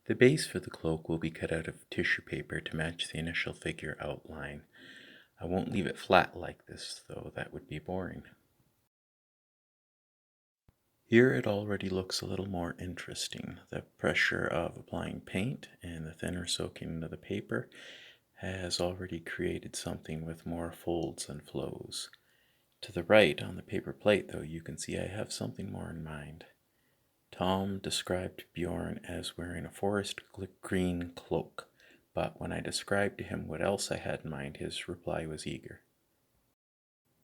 The base for the cloak will be cut out of tissue paper to match the initial figure outline. I won't leave it flat like this, though that would be boring. Here it already looks a little more interesting. The pressure of applying paint and the thinner soaking into the paper has already created something with more folds and flows. To the right on the paper plate, though, you can see I have something more in mind. Tom described Bjorn as wearing a forest green cloak, but when I described to him what else I had in mind, his reply was eager.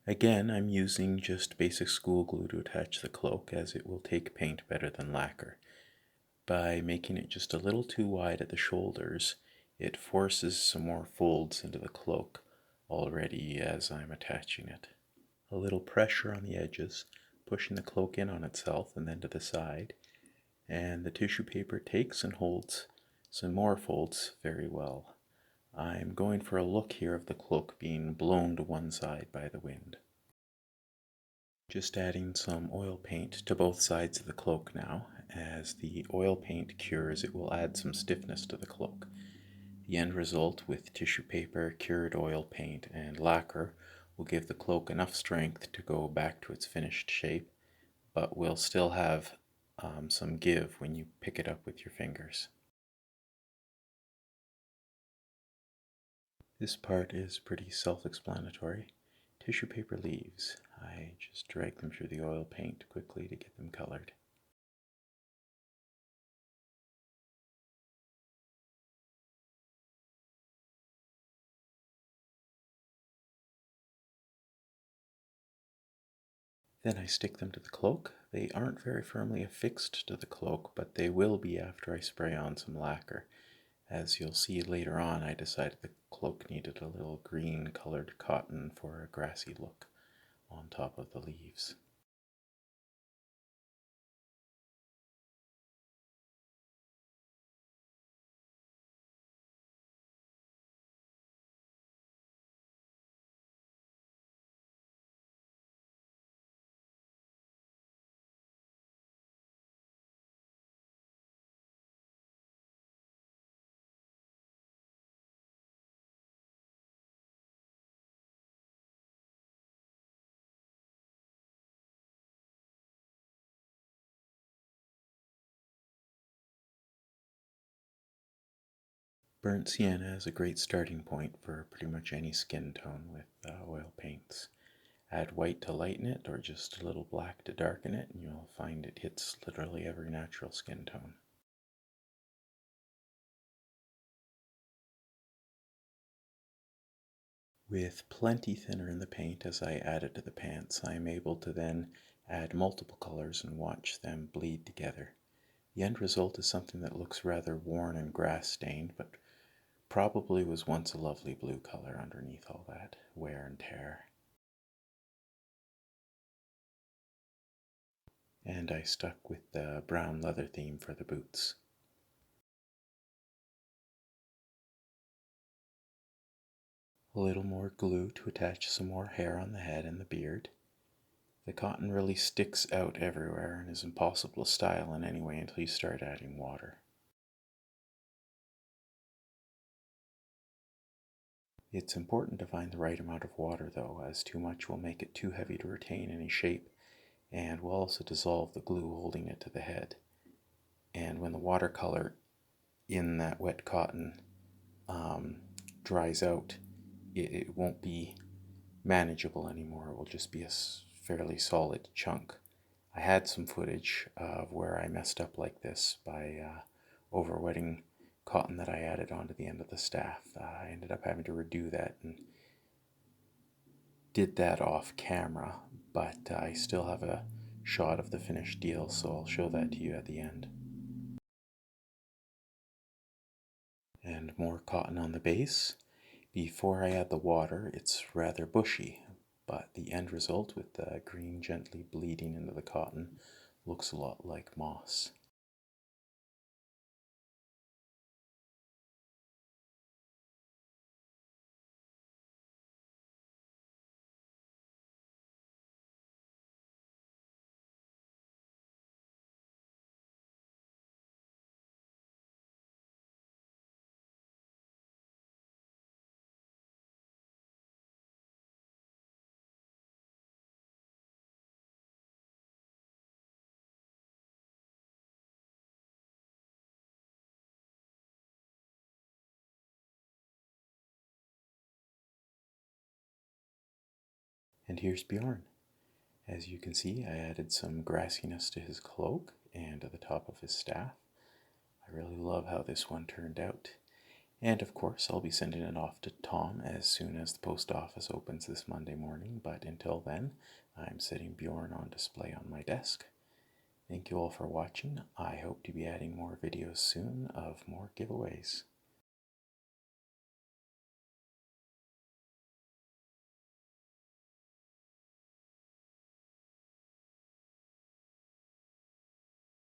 Again, I'm using just basic school glue to attach the cloak, as it will take paint better than lacquer. By making it just a little too wide at the shoulders, it forces some more folds into the cloak already as I'm attaching it. A little pressure on the edges, pushing the cloak in on itself and then to the side, and the tissue paper takes and holds some more folds very well. I'm going for a look here of the cloak being blown to one side by the wind. Just adding some oil paint to both sides of the cloak now. As the oil paint cures, it will add some stiffness to the cloak. The end result with tissue paper, cured oil paint, and lacquer will give the cloak enough strength to go back to its finished shape, but will still have some give when you pick it up with your fingers. This part is pretty self-explanatory. Tissue paper leaves. I just drag them through the oil paint quickly to get them colored. Then I stick them to the cloak. They aren't very firmly affixed to the cloak, but they will be after I spray on some lacquer. As you'll see later on, I decided the cloak needed a little green colored cotton for a grassy look on top of the leaves. Burnt sienna is a great starting point for pretty much any skin tone with oil paints. Add white to lighten it or just a little black to darken it, and you'll find it hits literally every natural skin tone. With plenty thinner in the paint as I add it to the pants, I am able to then add multiple colors and watch them bleed together. The end result is something that looks rather worn and grass stained, but probably was once a lovely blue color underneath all that wear and tear. And I stuck with the brown leather theme for the boots. A little more glue to attach some more hair on the head and the beard. The cotton really sticks out everywhere and is impossible to style in any way until you start adding water. It's important to find the right amount of water though, as too much will make it too heavy to retain any shape and will also dissolve the glue holding it to the head. And when the watercolor in that wet cotton dries out, it won't be manageable anymore. It will just be a fairly solid chunk. I had some footage of where I messed up like this by overwetting cotton that I added onto the end of the staff. I ended up having to redo that and did that off camera, but I still have a shot of the finished deal, so I'll show that to you at the end. And more cotton on the base. Before I add the water, it's rather bushy, but the end result with the green gently bleeding into the cotton looks a lot like moss. And here's Bjorn. As you can see, I added some grassiness to his cloak and to the top of his staff. I really love how this one turned out. And of course, I'll be sending it off to Tom as soon as the post office opens this Monday morning, but until then, I'm setting Bjorn on display on my desk. Thank you all for watching. I hope to be adding more videos soon of more giveaways.